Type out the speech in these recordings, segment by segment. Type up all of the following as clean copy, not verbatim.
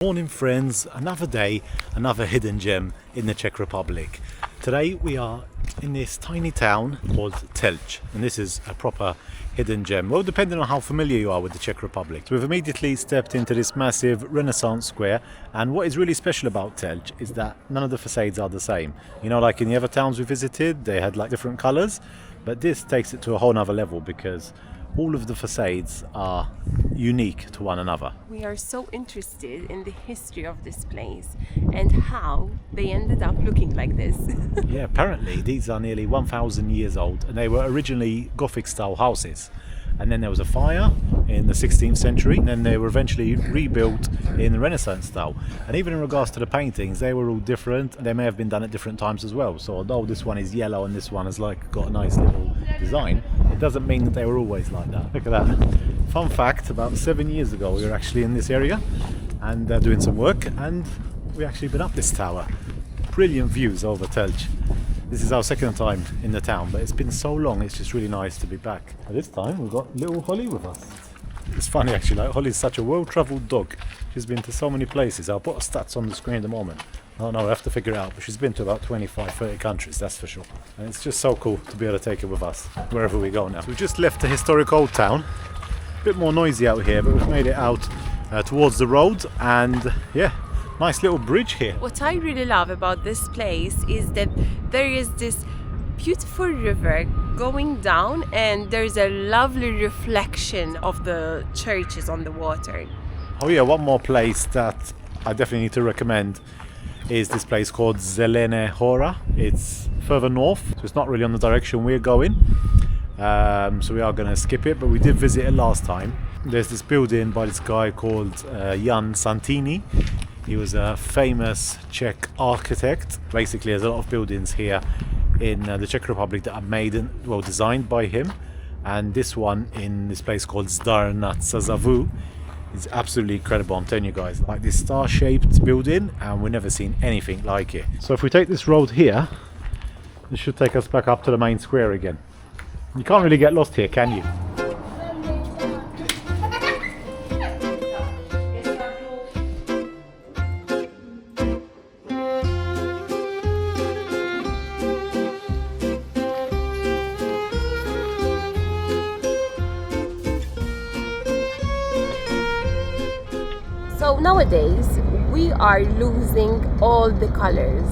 Morning friends, another day, another hidden gem in the Czech Republic. Today we are in this tiny town called Telč, and this is a proper hidden gem. Well, depending on how familiar you are with the Czech Republic. So we've immediately stepped into this massive Renaissance square, and what is really special about Telč is that none of the facades are the same. You know, like in the other towns we visited, they had like different colours, but this takes it to a whole nother level because all of the facades are unique to one another. We are so interested in the history of this place and how they ended up looking like this. Yeah, apparently these are nearly 1,000 years old, and they were originally Gothic style houses. And then there was a fire in the 16th century, and then they were eventually rebuilt in the Renaissance style. And even in regards to the paintings, they were all different. They may have been done at different times as well. So although this one is yellow and this one has like got a nice little design, it doesn't mean that they were always like that. Look at that. Fun fact, about 7 years ago we were actually in this area and doing some work, and we actually been up this tower. Brilliant views over Telč. This is our second time in the town, but it's been so long, it's just really nice to be back. At this time, we've got little Holly with us. It's funny actually, like Holly's such a well-travelled dog. She's been to so many places. I'll put her stats on the screen at the moment. I don't know, I have to figure it out, but she's been to about 25, 30 countries, that's for sure. And it's just so cool to be able to take her with us wherever we go now. We've just left the historic old town. A bit more noisy out here, but we've made it out towards the road, and yeah, nice little bridge here. What I really love about this place is that there is this beautiful river going down, and there's a lovely reflection of the churches on the water. Oh yeah, one more place that I definitely need to recommend is this place called Zelene Hora. It's further north, so it's not really on the direction we're going. So we are going to skip it, but we did visit it last time. There's this building by this guy called Jan Santini. He was a famous Czech architect. Basically, there's a lot of buildings here in the Czech Republic that are made and well designed by him. And this one in this place called Zdar nad Sázavou is absolutely incredible. I'm telling you guys, like this star-shaped building, and we've never seen anything like it. So if we take this road here, it should take us back up to the main square again. You can't really get lost here, can you? So nowadays we are losing all the colors,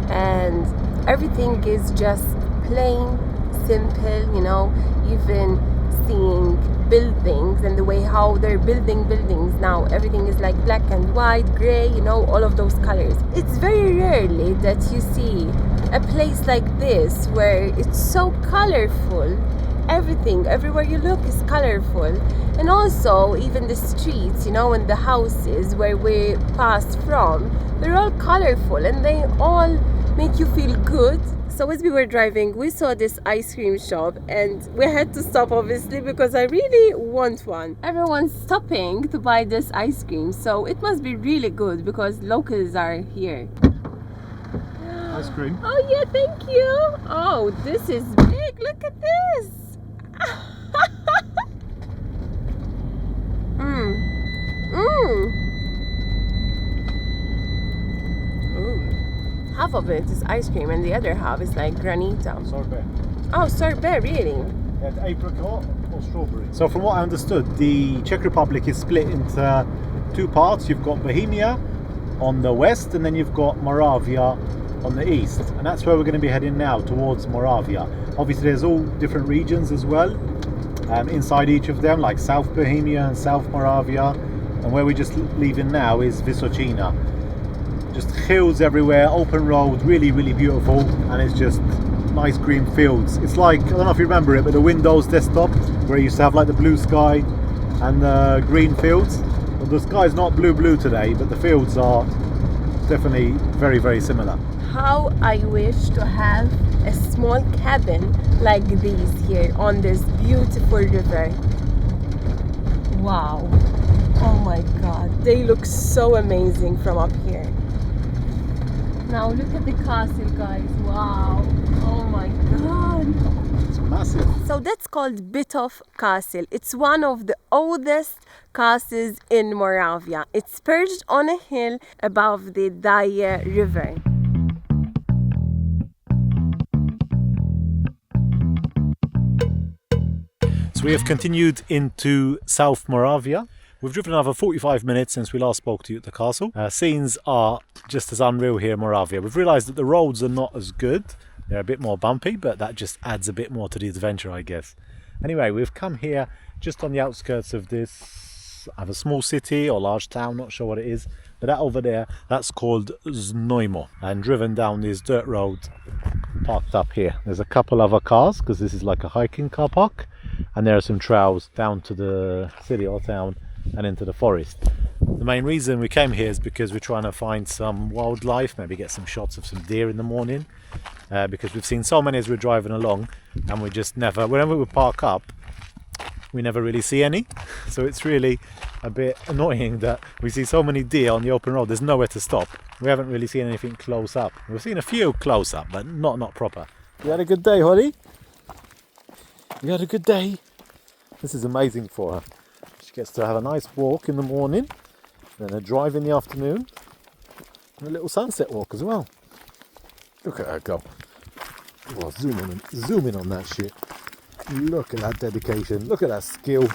and everything is just plain, simple, you know, even seeing buildings and the way how they're building buildings now, everything is like black and white, gray, you know, all of those colors. It's very rarely that you see a place like this where it's so colorful. Everything, everywhere you look is colorful. And also even the streets, you know, and the houses where we passed from, they're all colorful and they all make you feel good. So as we were driving, we saw this ice cream shop, and we had to stop obviously because I really want one. Everyone's stopping to buy this ice cream, so it must be really good because locals are here. Ice cream. Oh yeah, thank you. Oh, this is big. Look at this. Half of it is ice cream and the other half is like granita. Sorbet. Oh, sorbet, really? And apricot or strawberry. So from what I understood, the Czech Republic is split into two parts. You've got Bohemia on the west, and then you've got Moravia on the east. And that's where we're going to be heading now, towards Moravia. Obviously there's all different regions as well inside each of them, like South Bohemia and South Moravia. And where we're just leaving now is Vysočina. Just hills everywhere, open road, really, really beautiful, and it's just nice green fields. It's like, I don't know if you remember it, but the Windows desktop, where you used to have like the blue sky and the green fields. Well, the sky's not blue today, but the fields are definitely very, very similar. How I wish to have a small cabin like these here on this beautiful river. Wow. Oh my god, they look so amazing from up here. Now look at the castle, guys. Wow. Oh my god. It's massive. So that's called Bytov Castle. It's one of the oldest castles in Moravia. It's perched on a hill above the Daje River. So we have continued into South Moravia. We've driven another 45 minutes since we last spoke to you at the castle. Scenes are just as unreal here in Moravia. We've realised that the roads are not as good. They're a bit more bumpy, but that just adds a bit more to the adventure, I guess. Anyway, we've come here just on the outskirts of this either small city or large town, not sure what it is. But that over there, that's called Znojmo. And driven down this dirt road, parked up here. There's a couple other cars, because this is like a hiking car park. And there are some trails down to the city or town and into the forest. The main reason we came here is because we're trying to find some wildlife, maybe get some shots of some deer in the morning, because we've seen so many as we're driving along, and we just never, whenever we park up, we never really see any. So it's really a bit annoying that we see so many deer on the open road. There's nowhere to stop. We haven't really seen anything close up. We've seen a few close up, but not proper. You had a good day, Holly? You had a good day? This is amazing for her. She gets to have a nice walk in the morning, then a drive in the afternoon, and a little sunset walk as well. Look at her go. Oh, zoom in on that shit. Look at that dedication. Look at that skill.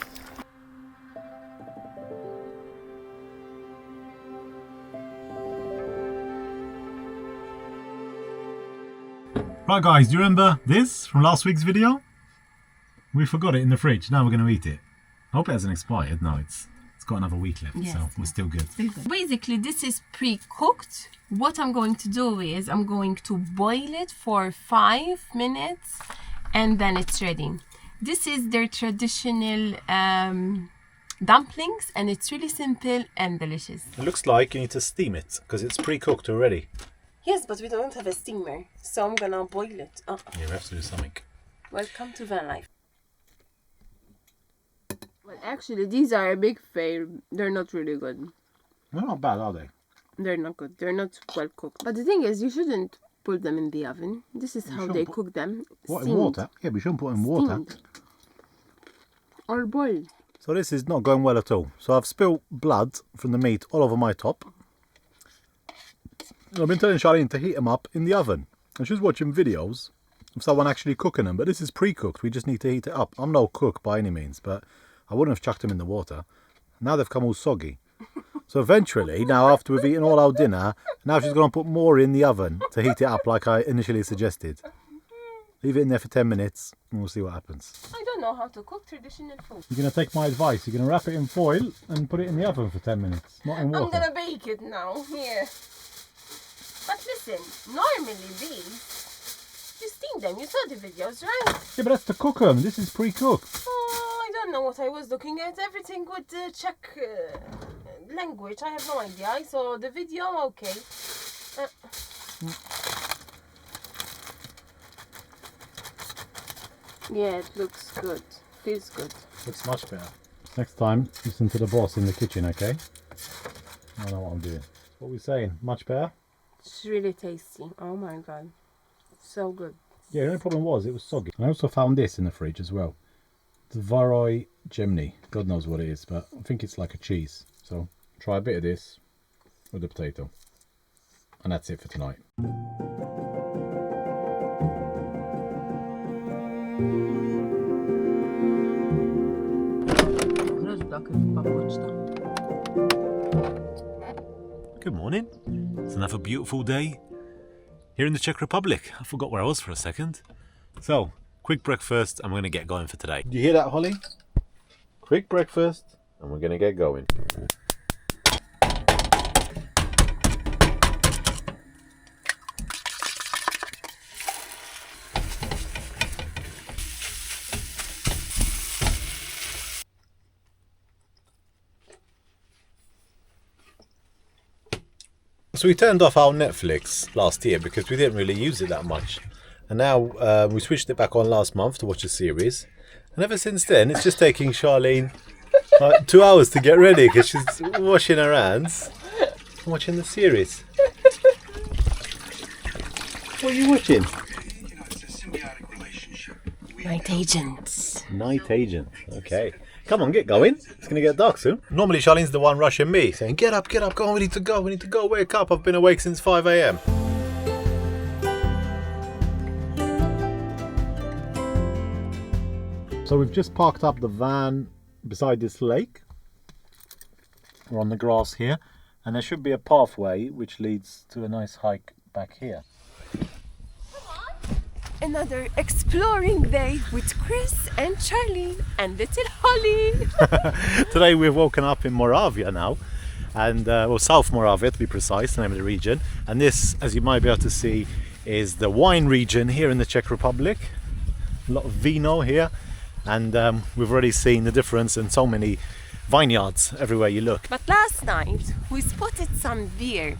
Right guys, do you remember this from last week's video? We forgot it in the fridge. Now we're going to eat it. I hope it hasn't expired. No, it's got another week left, yes, so we're still good. Basically, this is pre-cooked. What I'm going to do is I'm going to boil it for 5 minutes and then it's ready. This is their traditional dumplings, and it's really simple and delicious. It looks like you need to steam it because it's pre-cooked already. Yes, but we don't have a steamer, so I'm gonna boil it. Yeah, we have to do something. Welcome to van life. Well, actually, these are a big fail. They're not really good. They're not bad, are they? They're not good. They're not well cooked. But the thing is, you shouldn't put them in the oven. This is how they cook them. What, steamed. in water? Yeah, we shouldn't put in water. Steamed. Or boiled. So this is not going well at all. So I've spilled blood from the meat all over my top. I've been telling Charlene to heat them up in the oven. And she's watching videos of someone actually cooking them. But this is pre-cooked. We just need to heat it up. I'm no cook by any means, but I wouldn't have chucked them in the water. Now they've come all soggy. So eventually, now after we've eaten all our dinner, now she's going to put more in the oven to heat it up like I initially suggested. Leave it in there for 10 minutes and we'll see what happens. I don't know how to cook traditional food. You're going to take my advice. You're going to wrap it in foil and put it in the oven for 10 minutes, not in water. I'm going to bake it now, here. But listen, normally these, you steam them. You saw the videos, right? Yeah, but that's to cook them. This is pre-cooked. Oh, I don't know what I was looking at. Everything with the Czech language. I have no idea. I saw the video, okay. Yeah, it looks good. Feels good. Looks much better. Next time, listen to the boss in the kitchen, okay? I know what I'm doing. What are we saying? Much better? It's really tasty. Oh my god. So good. Yeah, the only problem was it was soggy. I also found this in the fridge as well. The Varoi Gemini. God knows what it is, but I think it's like a cheese. So try a bit of this with the potato. And that's it for tonight. Good morning. It's another beautiful day here in the Czech Republic. I forgot where I was for a second. So, quick breakfast and we're going to get going for today. Do you hear that, Holly? Quick breakfast and we're going to get going. So we turned off our Netflix last year because we didn't really use it that much. And now we switched it back on last month to watch a series. And ever since then, it's just taking Charlene like 2 hours to get ready because she's washing her hands and watching the series. What are you watching? Night Agents. Night Agent, okay. Come on, get going. It's going to get dark soon. Normally Charlene's the one rushing me, saying, get up, go on, we need to go, wake up. I've been awake since 5 a.m. So we've just parked up the van beside this lake. We're on the grass here, and there should be a pathway which leads to a nice hike back here. Another exploring day with Chris and Charlene and little Holly. Today we've woken up in Moravia now, and well, South Moravia to be precise, the name of the region. And this, as you might be able to see, is the wine region here in the Czech Republic. A lot of vino here, and we've already seen the difference in so many vineyards everywhere you look. But last night we spotted some deer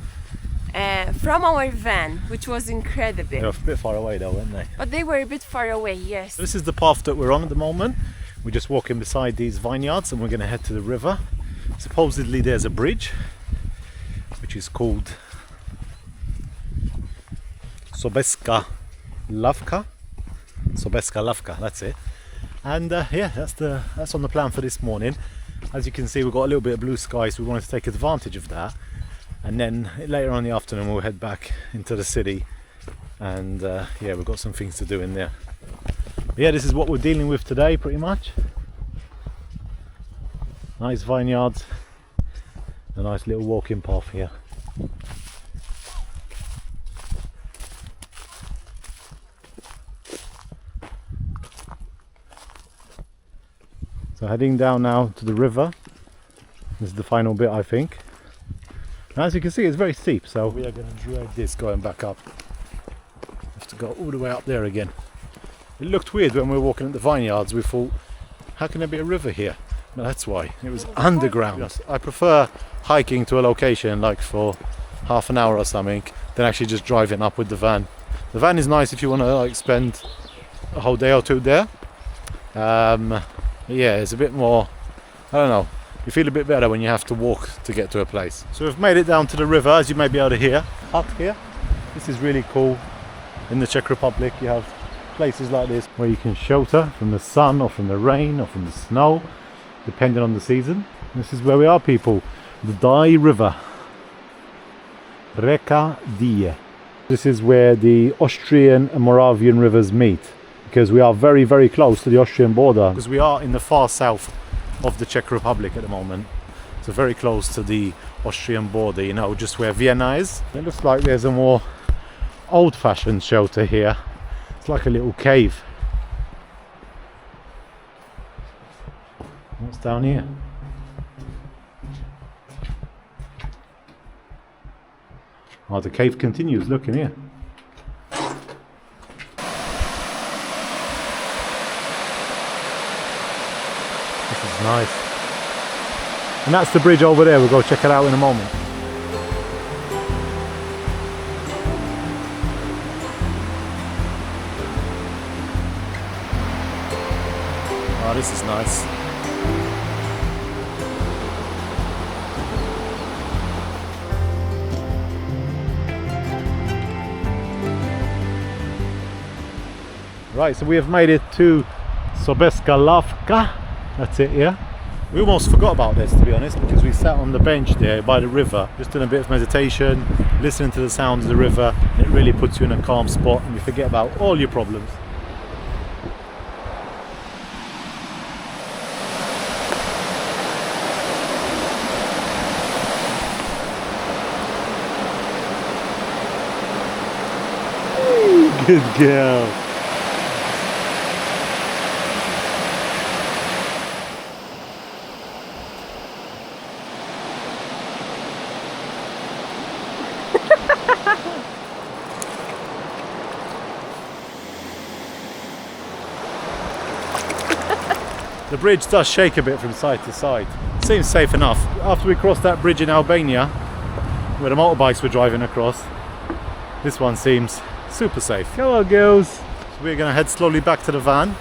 from our van, which was incredible. They were a bit far away though, weren't they? But they were a bit far away, yes. This is the path that we're on at the moment. We're just walking beside these vineyards and we're going to head to the river. Supposedly there's a bridge which is called Šobeska Lavka. Šobeska Lavka, that's it. And yeah, that's on the plan for this morning. As you can see, we've got a little bit of blue sky, so we wanted to take advantage of that. And then later on in the afternoon we'll head back into the city, and yeah, we've got some things to do in there. But yeah, this is what we're dealing with today pretty much. Nice vineyards, a nice little walking path here. So heading down now to the river. This is the final bit, I think. And as you can see, it's very steep, so we are going to drag this going back up. Have to go all the way up there again. It looked weird when we were walking at the vineyards. We thought, how can there be a river here? Well, that's why. It was underground. Yes, I prefer hiking to a location like for half an hour or something than actually just driving up with the van. The van is nice if you want to like spend a whole day or two there. Yeah, it's a bit more, I don't know. You feel a bit better when you have to walk to get to a place. So we've made it down to the river, as you may be able to hear. Hut here. This is really cool. In the Czech Republic you have places like this where you can shelter from the sun or from the rain or from the snow, depending on the season. This is where we are, people. The Dai River. Reka Die. This is where the Austrian and Moravian rivers meet, because we are very, very close to the Austrian border. Because we are in the far south of the Czech Republic at the moment, so very close to the Austrian border, you know, just where Vienna is. It looks like there's a more old-fashioned shelter here. It's like a little cave. What's down here? Oh, the cave continues, look in here. Nice. And that's the bridge over there. We'll go check it out in a moment. Oh, this is nice. Right, so we have made it to Šobeska Lavka. That's it, yeah. We almost forgot about this, to be honest, because we sat on the bench there by the river, just doing a bit of meditation, listening to the sounds of the river, and it really puts you in a calm spot and you forget about all your problems. Good girl. The bridge does shake a bit from side to side. Seems safe enough. After we crossed that bridge in Albania, where the motorbikes were driving across, this one seems super safe. Come on, girls. So we're going to head slowly back to the van,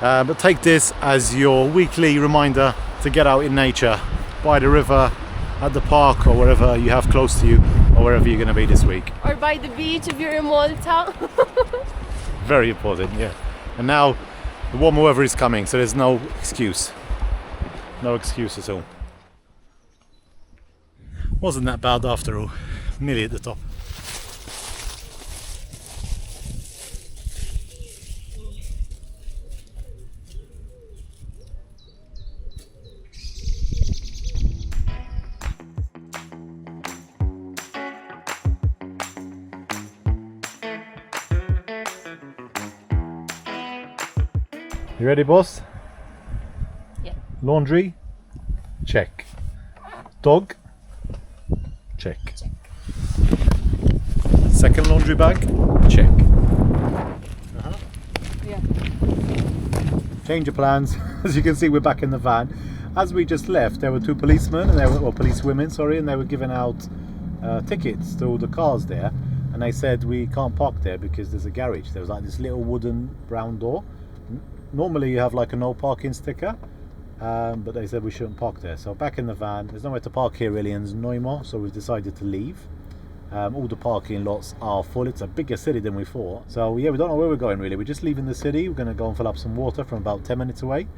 but take this as your weekly reminder to get out in nature, by the river, at the park, or wherever you have close to you, or wherever you're going to be this week. Or by the beach if you're in Malta. Very important, yeah. And now the warmer weather is coming, so there's no excuse. No excuse at all. Wasn't that bad after all. Nearly at the top. You ready, boss? Yeah. Laundry? Check. Dog? Check. Second laundry bag? Check. Yeah. Change of plans. As you can see, we're back in the van. As we just left, there were two policemen, and policewomen, sorry, and they were giving out tickets to all the cars there. And they said we can't park there because there's a garage. There was like this little wooden brown door. Normally you have like a no parking sticker, but they said we shouldn't park there. So back in the van, there's nowhere to park here really, and there's no more, so we've decided to leave. All the parking lots are full. It's a bigger city than we thought. So yeah, we don't know where we're going really. We're just leaving the city. We're going to go and fill up some water from about 10 minutes away,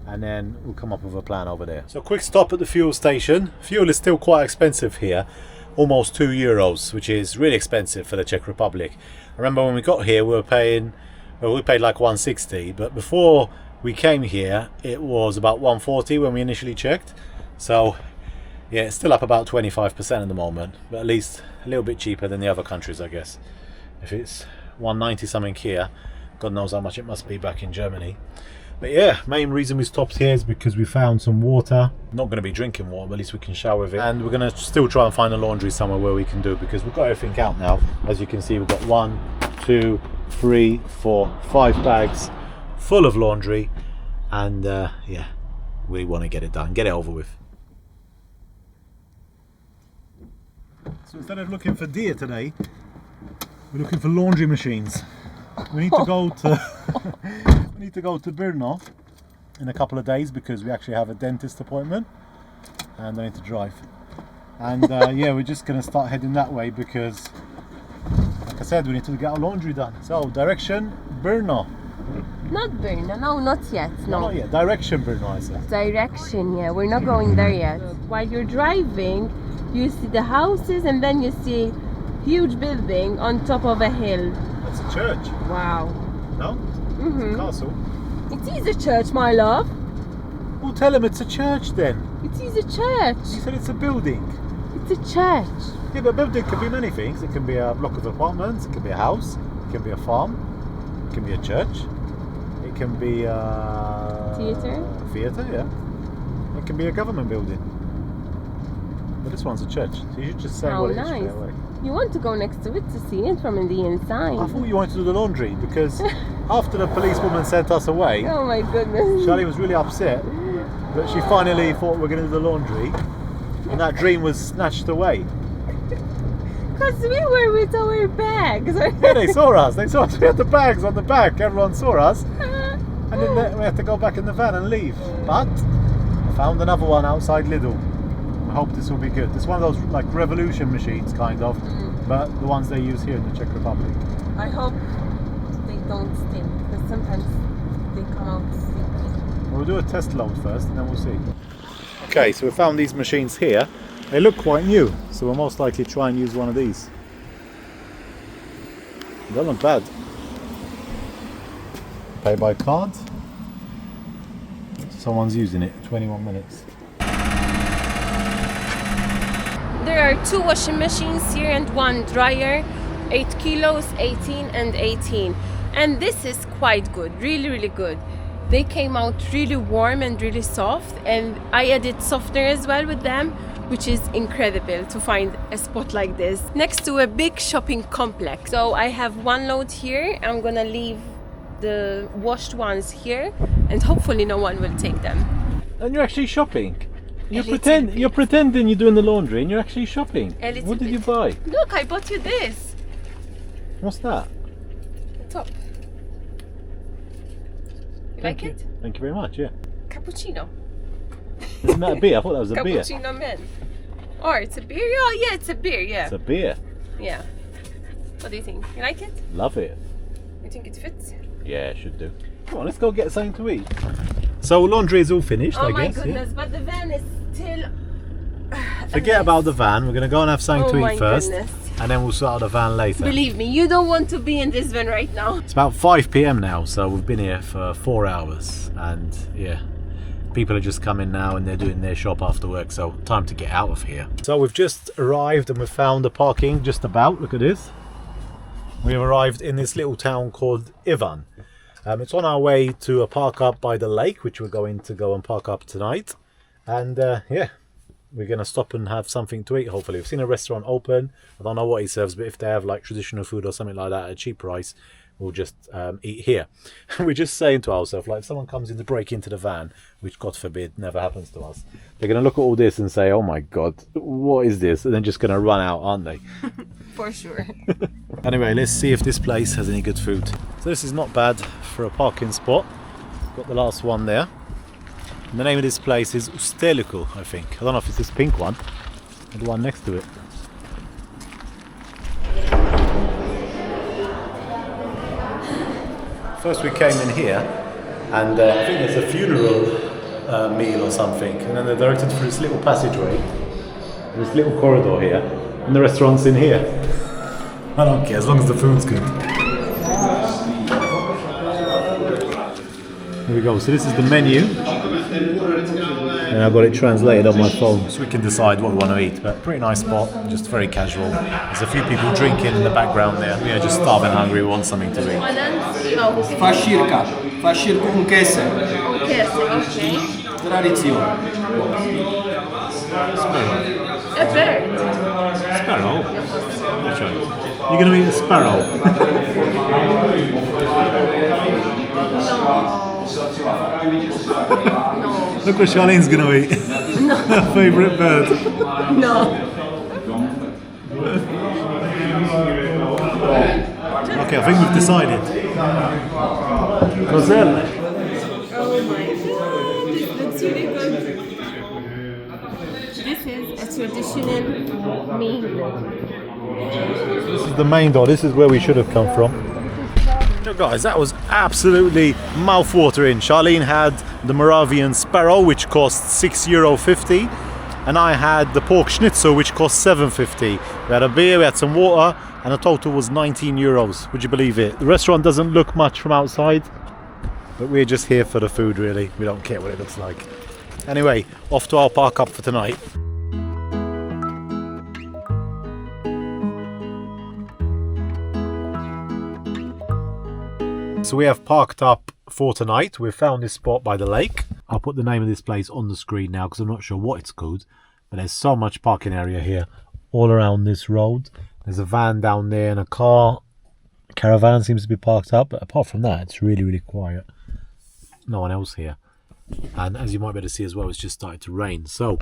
and then we'll come up with a plan over there. So quick stop at the fuel station. Fuel is still quite expensive here, almost €2, which is really expensive for the Czech Republic. I remember when we got here, we paid like 160, but before we came here it was about 140 when we initially checked. So yeah, it's still up about 25% at the moment, but at least a little bit cheaper than the other countries, I guess. If it's 190 something here, God knows how much it must be back in Germany. But yeah, main reason we stopped here is because we found some water. Not going to be drinking water, but at least we can shower with it. And we're going to still try and find a laundry somewhere where we can do, because we've got everything out now. As you can see, we've got 1, 2, 3, 4, 5 bags full of laundry, and yeah, we want to get it done, get it over with. So instead of looking for deer today, we're looking for laundry machines. We need to go to we need to go to Brno in a couple of days because we actually have a dentist appointment, and I need to drive. And yeah, we're just gonna start heading that way because, like I said, we need to get our laundry done. So direction Brno. Not Brno, no, not yet. No, not yet. Direction Brno, I said. Direction, yeah, we're not going there yet. While you're driving, you see the houses, and then you see huge building on top of a hill. That's a church. Wow. No? Mm-hmm. It's a castle. It is a church, my love. Well, tell him it's a church then. It is a church. You said it's a building. It's a church. Yeah, but a building can be many things. It can be a block of apartments, it can be a house, it can be a farm, it can be a church, it can be a theatre, yeah. It can be a government building. But this one's a church, so you should just say what it is straight away. You want to go next to it to see it from the inside. I thought you wanted to do the laundry because after the policewoman sent us away, oh my goodness, Charlie was really upset, but she finally thought we were going to do the laundry, and that dream was snatched away. Because we were with our bags. Yeah, they saw us. They saw us. We had the bags on the back. Everyone saw us, and then we had to go back in the van and leave. But I found another one outside Lidl. I hope this will be good. It's one of those like revolution machines, kind of, but the ones they use here in the Czech Republic. I hope they don't stink, because sometimes they come out stinky. We'll do a test load first, and then we'll see. Okay, so we found these machines here. They look quite new, so we'll most likely try and use one of these. They don't look bad. Pay by card. Someone's using it. 21 minutes. There are 2 washing machines here and 1 dryer, 8 kilos, 18 and 18. And this is quite good, really, really good. They came out really warm and really soft, and I added softener as well with them, which is incredible to find a spot like this next to a big shopping complex. So I have 1 load here. I'm gonna leave the washed ones here, and hopefully no one will take them. And you're actually shopping? You're pretending you're doing the laundry and you're actually shopping. What did you buy? Look, I bought you this. What's that? Top. You like it? Thank you very much, yeah. Cappuccino. Isn't that a beer? I thought that was a beer. Cappuccino men. Or it's a beer? Oh yeah, it's a beer, yeah. It's a beer. Yeah. What do you think? You like it? Love it. You think it fits? Yeah, it should do. Come on, let's go get something to eat. So laundry is all finished, Oh I my guess. goodness, but the van is still... Forget about the van. We're going to go and have something Oh to my eat first. goodness. And then we'll sort out the van later. Believe me, you don't want to be in this van right now. It's about 5 p.m. now, so we've been here for 4 hours. And yeah, people are just coming now and they're doing their shop after work, so time to get out of here. So we've just arrived and we've found the parking just about. Look at this. We've arrived in this little town called Ivan. It's on our way to a park up by the lake, which we're going to go and park up tonight. And yeah, we're going to stop and have something to eat, hopefully. We've seen a restaurant open. I don't know what he serves, but if they have like traditional food or something like that at a cheap price, we'll just eat here. We're just saying to ourselves, like, if someone comes in to break into the van, which God forbid never happens to us, they're going to look at all this and say, oh my God, what is this? And then just going to run out, aren't they? For sure. Anyway, let's see if this place has any good food. So this is not bad for a parking spot. Got the last one there. And the name of this place is Usteliku, I think. I don't know if it's this pink one or the one next to it. First we came in here and I think there's a funeral meal or something, and then they're directed through this little passageway, this little corridor here, and the restaurant's in here. I don't care, as long as the food's good. Here we go, so this is the menu. And I've got it translated on my phone, so we can decide what we want to eat. But pretty nice spot, just very casual. There's a few people drinking in the background there. We are just starving hungry, we want something to eat. Fascirca con queso, Okay, okay. tradizione. A bird. Sparrow? Which one? You're going to eat a sparrow? Look what Charlene's going to eat. Her favourite bird. No. Okay, I think we've decided. Roselle. Oh my god, this looks really good. This is a traditional meal. This is the main door. This is where we should have come from. So guys, that was absolutely mouth-watering. Charlene had the Moravian sparrow, which cost €6.50, and I had the pork schnitzel, which cost €7.50. We had a beer, we had some water, and the total was €19. Would you believe it? The restaurant doesn't look much from outside, but we're just here for the food, really. We don't care what it looks like. Anyway, off to our park up for tonight. So we have parked up for tonight. We've found this spot by the lake. I'll put the name of this place on the screen now because I'm not sure what it's called. But there's so much parking area here all around this road. There's a van down there and a car. A caravan seems to be parked up. But apart from that, it's really, really quiet. No one else here. And as you might be able to see as well, it's just started to rain. So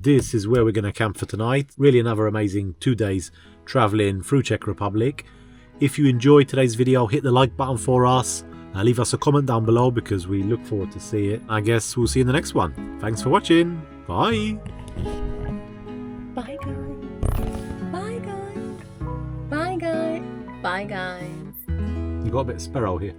this is where we're going to camp for tonight. Really another amazing 2 days traveling through Czech Republic. If you enjoyed today's video, hit the like button for us. Leave us a comment down below because we look forward to see it. I guess we'll see you in the next one. Thanks for watching. Bye. Bye guys. Bye guys. Bye guys. Bye guys. You got a bit of sparrow here.